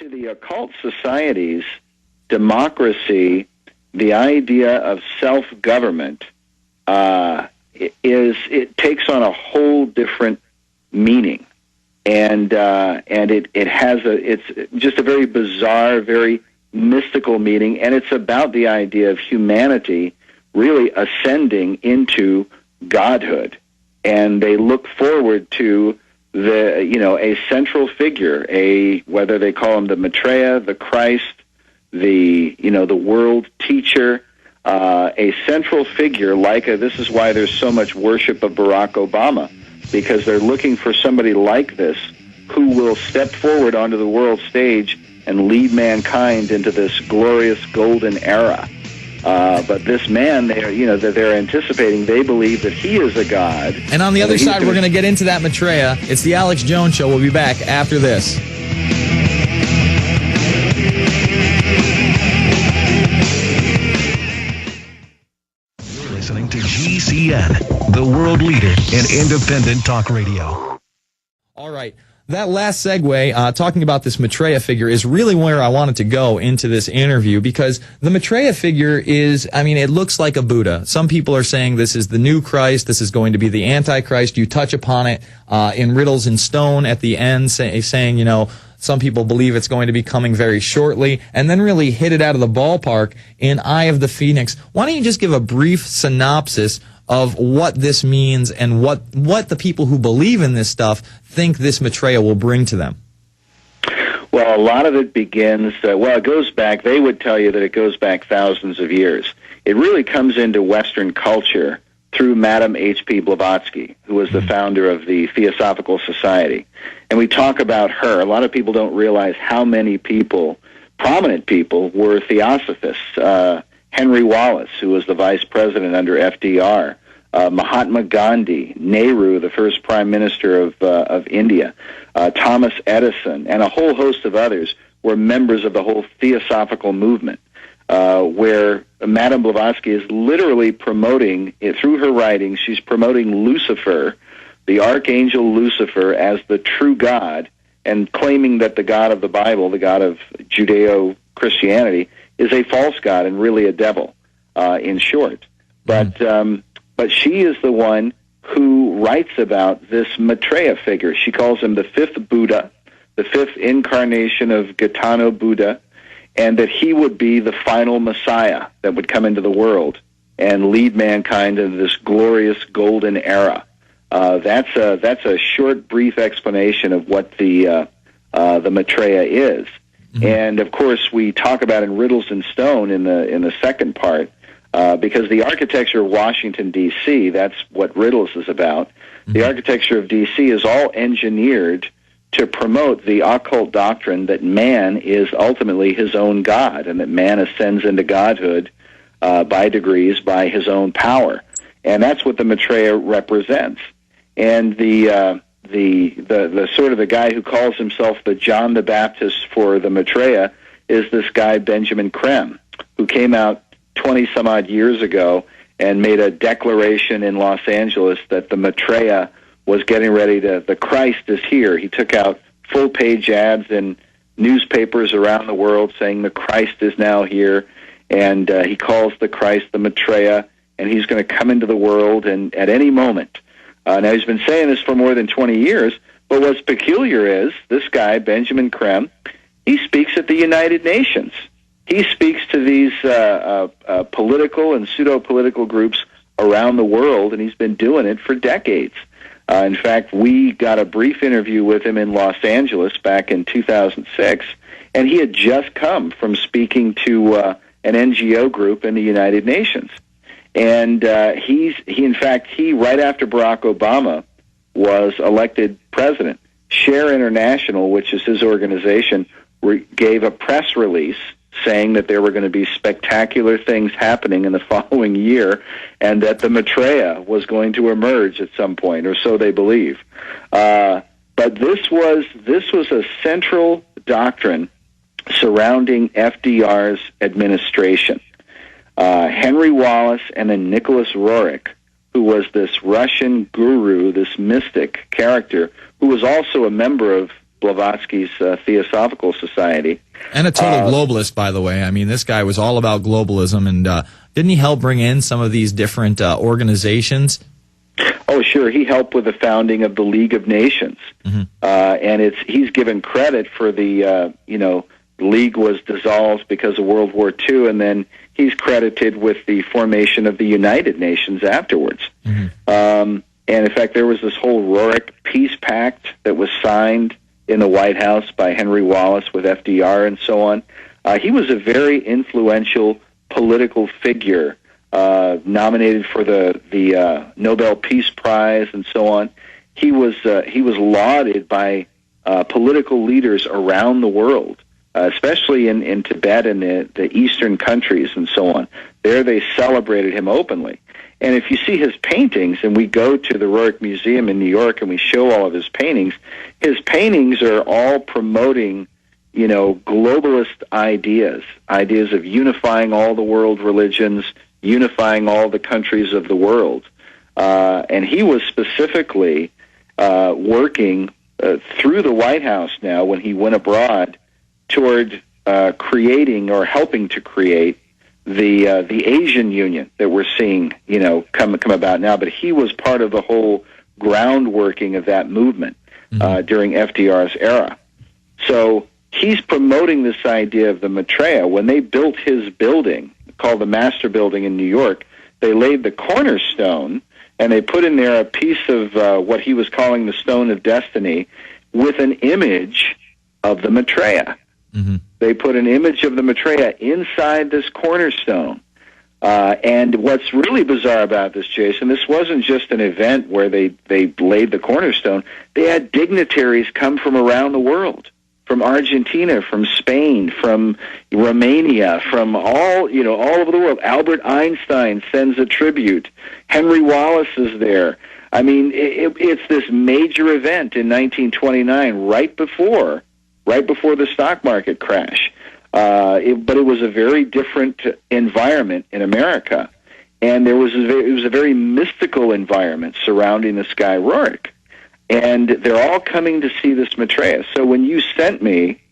to the occult societies, democracy, the idea of self-government, it takes on a whole different meaning, and it's just a very bizarre, very mystical meaning, and it's about the idea of humanity really ascending into godhood, and they look forward to a central figure, whether they call him the Maitreya, the Christ, the world teacher, a central figure this is why there's so much worship of Barack Obama, because they're looking for somebody like this who will step forward onto the world stage and lead mankind into this glorious golden era. But this man, that they're anticipating, they believe that he is a god. And on the other side, we're going to get into that Maitreya. It's the Alex Jones Show. We'll be back after this. You're listening to GCN, the world leader in independent talk radio. All right. That last segue, talking about this Maitreya figure, is really where I wanted to go into this interview, because the Maitreya figure it looks like a Buddha. Some people are saying this is the new Christ, this is going to be the Antichrist. You touch upon it in Riddles in Stone at the end, saying, some people believe it's going to be coming very shortly, and then really hit it out of the ballpark in Eye of the Phoenix. Why don't you just give a brief synopsis of what this means and what the people who believe in this stuff think this Maitreya will bring to them? Well, a lot of it begins, it goes back, they would tell you that it goes back thousands of years. It really comes into Western culture through Madame H.P. Blavatsky, who was the founder of the Theosophical Society. And we talk about her. A lot of people don't realize how many people, prominent people, were theosophists. Henry Wallace, who was the vice president under FDR, Mahatma Gandhi, Nehru, the first prime minister of India, Thomas Edison, and a whole host of others were members of the whole theosophical movement, where Madame Blavatsky is literally promoting, through her writings, she's promoting Lucifer, the archangel Lucifer, as the true God, and claiming that the God of the Bible, the God of Judeo-Christianity, is a false god and really a devil, in short. But she is the one who writes about this Maitreya figure. She calls him the fifth Buddha, the fifth incarnation of Gautama Buddha, and that he would be the final Messiah that would come into the world and lead mankind into this glorious golden era. That's a short, brief explanation of what the Maitreya is. And of course, we talk about in Riddles in Stone in the second part, because the architecture of Washington D.C. that's what Riddles is about. The architecture of D.C. is all engineered to promote the occult doctrine that man is ultimately his own god, and that man ascends into godhood by degrees by his own power, and that's what the Maitreya represents. And the sort of the guy who calls himself the John the Baptist for the Maitreya is this guy Benjamin Creme, who came out 20-some-odd years ago and made a declaration in Los Angeles that the Maitreya was getting ready the Christ is here. He took out full-page ads in newspapers around the world saying the Christ is now here, and he calls the Christ the Maitreya, and he's going to come into the world and at any moment. Now, he's been saying this for more than 20 years, but what's peculiar is this guy, Benjamin Creme, he speaks at the United Nations. He speaks to these political and pseudo-political groups around the world, and he's been doing it for decades. In fact, we got a brief interview with him in Los Angeles back in 2006, and he had just come from speaking to an NGO group in the United Nations. And he right after Barack Obama was elected president, Share International, which is his organization, gave a press release saying that there were going to be spectacular things happening in the following year, and that the Maitreya was going to emerge at some point, or so they believe. But this was a central doctrine surrounding FDR's administration. Henry Wallace and then Nicholas Roerich, who was this Russian guru, this mystic character, who was also a member of Blavatsky's Theosophical Society. And a total globalist, by the way. I mean, this guy was all about globalism, and didn't he help bring in some of these different organizations? Oh, sure. He helped with the founding of the League of Nations. And he's given credit for the, the League was dissolved because of World War II, and then he's credited with the formation of the United Nations afterwards. And in fact, there was this whole Rurik Peace Pact that was signed in the White House by Henry Wallace with FDR and so on. He was a very influential political figure, nominated for the Nobel Peace Prize and so on. He was lauded by political leaders around the world, especially in Tibet and the eastern countries and so on. There they celebrated him openly. And if you see his paintings, and we go to the Rurik Museum in New York and we show all of his paintings are all promoting, globalist ideas of unifying all the world religions, unifying all the countries of the world. And he was specifically working through the White House now when he went abroad toward creating or helping to create the Asian Union that we're seeing, come about now. But he was part of the whole groundworking of that movement during FDR's era. So he's promoting this idea of the Maitreya. When they built his building, called the Master Building in New York, they laid the cornerstone, and they put in there a piece of what he was calling the Stone of Destiny with an image of the Maitreya. They put an image of the Maitreya inside this cornerstone. And what's really bizarre about this, Jason, this wasn't just an event where they laid the cornerstone. They had dignitaries come from around the world, from Argentina, from Spain, from Romania, from all over the world. Albert Einstein sends a tribute. Henry Wallace is there. I mean, it's this major event in 1929, right before the stock market crash. But it was a very different environment in America, and it was a very mystical environment surrounding this guy Rurik. And they're all coming to see this Maitreya. So when you sent me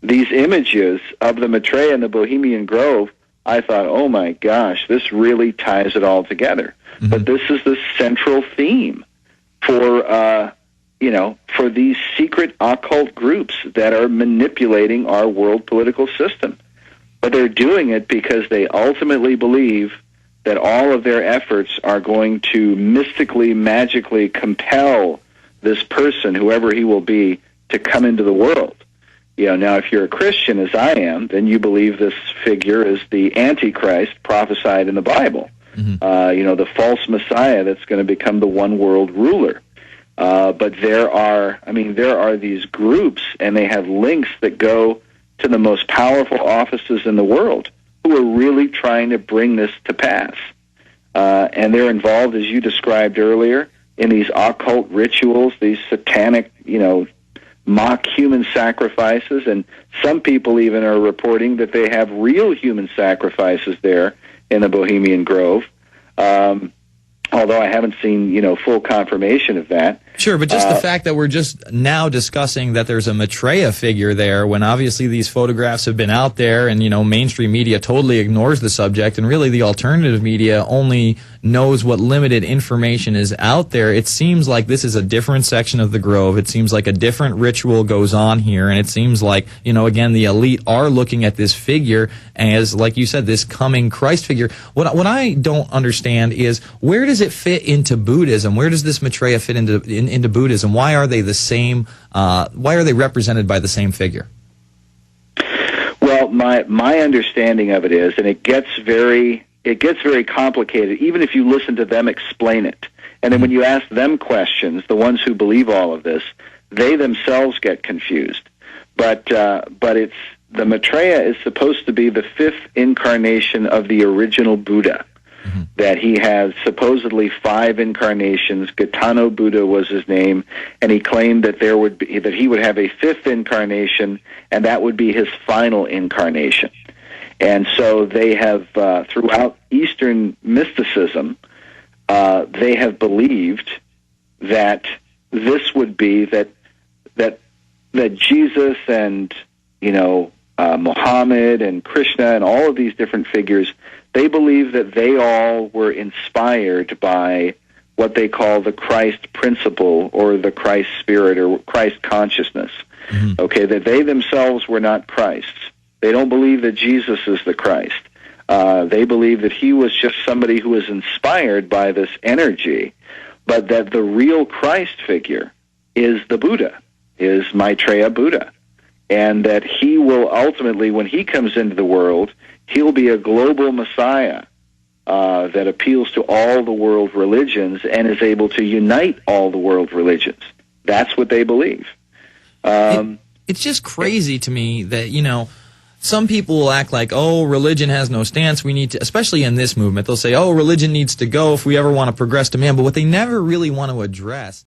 these images of the Maitreya in the Bohemian Grove, I thought, oh my gosh, this really ties it all together. But this is the central theme for these secret occult groups that are manipulating our world political system. But they're doing it because they ultimately believe that all of their efforts are going to mystically, magically compel this person, whoever he will be, to come into the world. Now, if you're a Christian, as I am, then you believe this figure is the Antichrist prophesied in the Bible. The false Messiah that's going to become the one world ruler. But there are these groups, and they have links that go to the most powerful offices in the world who are really trying to bring this to pass. And they're involved, as you described earlier, in these occult rituals, these satanic, mock human sacrifices. And some people even are reporting that they have real human sacrifices there in the Bohemian Grove. Although I haven't seen, full confirmation of that. Sure, but just the fact that we're just now discussing that there's a Maitreya figure there, when obviously these photographs have been out there, and mainstream media totally ignores the subject, and really the alternative media only knows what limited information is out there. It seems like this is a different section of the Grove. It seems like a different ritual goes on here, and it seems like, again, the elite are looking at this figure as, like you said, this coming Christ figure. What I don't understand is, where does it fit into Buddhism? Where does this Maitreya fit into Buddhism? Why are they the same? Why are they represented by the same figure? Well, my understanding of it is, and it gets very complicated, even if you listen to them explain it. And then when you ask them questions, the ones who believe all of this, they themselves get confused. But it's the Maitreya is supposed to be the fifth incarnation of the original Buddha. That he has supposedly 5 incarnations. Gaetano Buddha was his name, and he claimed that he would have a 5th incarnation, and that would be his final incarnation. And so they have, throughout Eastern mysticism, they have believed that this would be that that Jesus and, Muhammad and Krishna and all of these different figures, they believe that they all were inspired by what they call the Christ principle or the Christ spirit or Christ consciousness. Mm-hmm. Okay, that they themselves were not Christ. They don't believe that Jesus is the Christ. They believe that he was just somebody who was inspired by this energy, but that the real Christ figure is the Buddha, is Maitreya Buddha, and that he will ultimately, when he comes into the world, he'll be a global Messiah that appeals to all the world religions and is able to unite all the world religions. That's what they believe. It's just crazy to me that, some people will act like, oh, religion has no stance. We need to, especially in this movement, they'll say, oh, religion needs to go if we ever want to progress to man. But what they never really want to address